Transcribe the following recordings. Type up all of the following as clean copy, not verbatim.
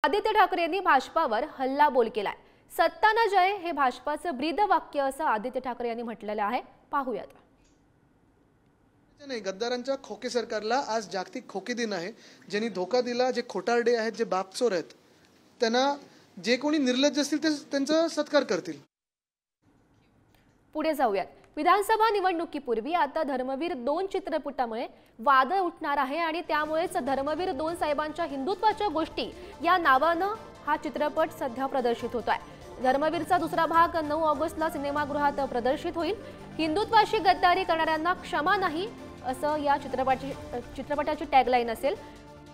आदित्य ठाकरे यांनी भाजपावर हल्लाबोल केलाय। सत्ता न जय हे भाजपाचं ब्रीदवाक्य असं आदित्य ठाकरे यांनी म्हटलेलं आहे। पाहूयात। नाही, गद्दारांच्या खोके सरकारला आज जागतिक खोके दिन आहे। ज्यांनी धोका दिला, जे खोटारडे आहेत, जे बापचोर आहेत, त्यांना जे कोणी निर्लज्ज असतील ते त्यांचा सत्कार करतील। पुढे जाऊयात। विधानसभा निवडणुकीपूर्वी आता धर्मवीर 2 चित्रपटामुळे वाद उठणार आहे आणि त्यामुळेच धर्मवीर 2 साहेबांच्या हिंदुत्वाच्या गोष्टी या नावानं हा चित्रपट सध्या प्रदर्शित होतोय। धर्मवीरचा दुसरा भाग 9 ऑगस्टला सिनेमागृहात प्रदर्शित होईल। हिंदुत्वाशी गद्दारी करणाऱ्यांना क्षमा नाही असं या चित्रपटाची टॅगलाईन असेल।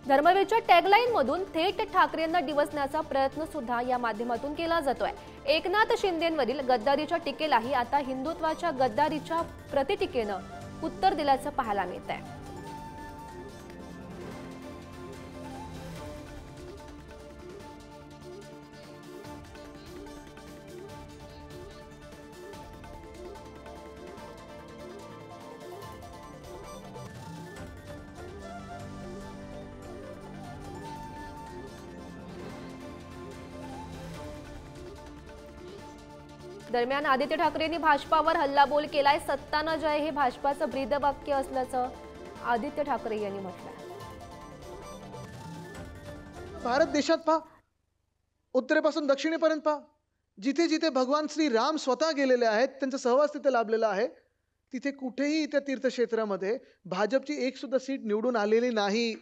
धर्मवीरच्या टॅगलाईन मधून थेट ठाकरेंना डिवचण्याचा प्रयत्न सुद्धा या माध्यमातून केला जातोय। एकनाथ शिंदेंवरील गद्दारीच्या टीकेलाही आता हिंदुत्वाच्या गद्दारीच्या प्रतिटीकेनं उत्तर दिल्याचं पाहायला मिळतंय। दरम्यान आदित्य ठाकरेंनी भाजपावर हल्लाबोल केलाय। सत्ता न जय हे भाजपाचं ब्रीदवाक्य असल्याचं आदित्य ठाकरे यांनी म्हटलंय। भारत देशात पहा, उत्तरेपासून दक्षिणेपर्यंत पहा, जिथे जिथे भगवान श्री राम स्वतः गेलेले आहेत, त्यांचा सहवास तिथे लाभलेला आहे, तिथे कुठेही त्या तीर्थक्षेत्रामध्ये भाजपची एक सुद्धा सीट निवडून आलेली नाही।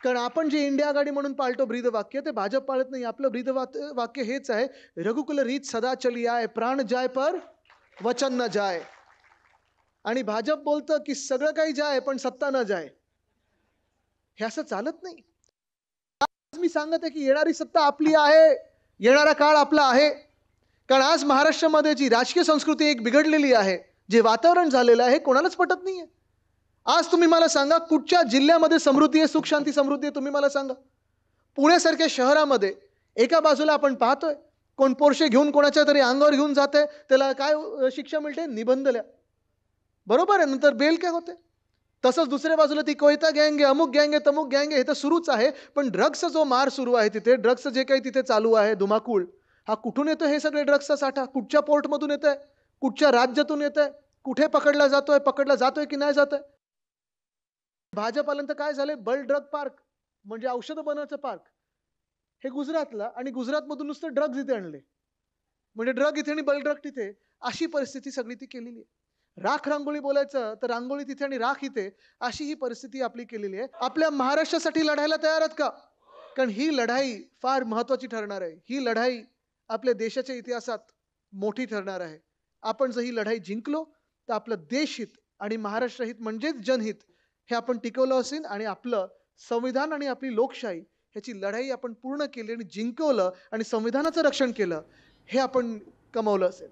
कारण आपण जे इंडिया आघाडी म्हणून पाळतो ब्रीदवाक्य, ते भाजप पाळत नाही। आपलं ब्रीदवाक्य हेच आहे, रघुकुल रीत सदा चली आए, प्राण जाय पर वचन न जाय। आणि भाजप बोलतं की सगळं काही जाय पण सत्ता न जाय। हे असं चालत नाही। आज मी सांगत आहे की येणारी सत्ता आपली आहे, येणारा काळ आपला आहे। कारण आज महाराष्ट्रामध्ये जी राजकीय संस्कृती एक बिघडलेली आहे, जे वातावरण झालेलं आहे, कोणालाच पटत नाहीये। आज तुम्ही मला सांगा, कुठच्या जिल्ह्यामध्ये समृद्धी आहे, सुख शांती समृद्धी आहे? तुम्ही मला सांगा। पुण्यासारख्या शहरामध्ये एका बाजूला आपण पाहतोय, कोण पोर्शे घेऊन कोणाच्या तरी अंगावर घेऊन जाते, त्याला काय शिक्षा मिळते? निबंध लिहा। बरोबर आहे, नंतर बेल काय होते? तसंच दुसऱ्या बाजूला ती कोयता गँग आहे, अमुक गँग आहे, तमुक गँग आहे, हे तर सुरूच आहे। पण ड्रग्सचा जो मार सुरू आहे तिथे, ड्रग्सचं जे काही तिथे चालू आहे धुमाकूळ, हा कुठून येतो? हे सगळे ड्रग्सचा साठा कुठच्या पोर्टमधून येतोय? कुठच्या राज्यातून येतोय? कुठे पकडला जातोय की नाही जातोय? भाजप आल्यानंतर काय झाले? बल्ड ड्रग पार्क म्हणजे औषध बनवायचं पार्क, हे गुजरातला, आणि गुजरातमधून नुसतं ड्रग्ज इथे आणले। म्हणजे ड्रग इथे आणि बल्ड ड्रग तिथे, अशी परिस्थिती सगळी ती केलेली आहे। राख रांगोळी बोलायचं तर रांगोळी तिथे आणि राख इथे, अशी ही परिस्थिती आपली केलेली आहे। आपल्या महाराष्ट्रासाठी लढायला तयार आहात का? कारण ही लढाई फार महत्त्वाची ठरणार आहे। ही लढाई आपल्या देशाच्या इतिहासात मोठी ठरणार आहे। आपण जर ही लढाई जिंकलो तर आपलं देशहित आणि महाराष्ट्र हित म्हणजेच जनहित हे आपण टिकवलं असेल, आणि आपलं संविधान आणि आपली लोकशाही ह्याची लढाई आपण पूर्ण केली आणि जिंकवलं, आणि संविधानाचं रक्षण केलं, हे आपण कमावलं असेल।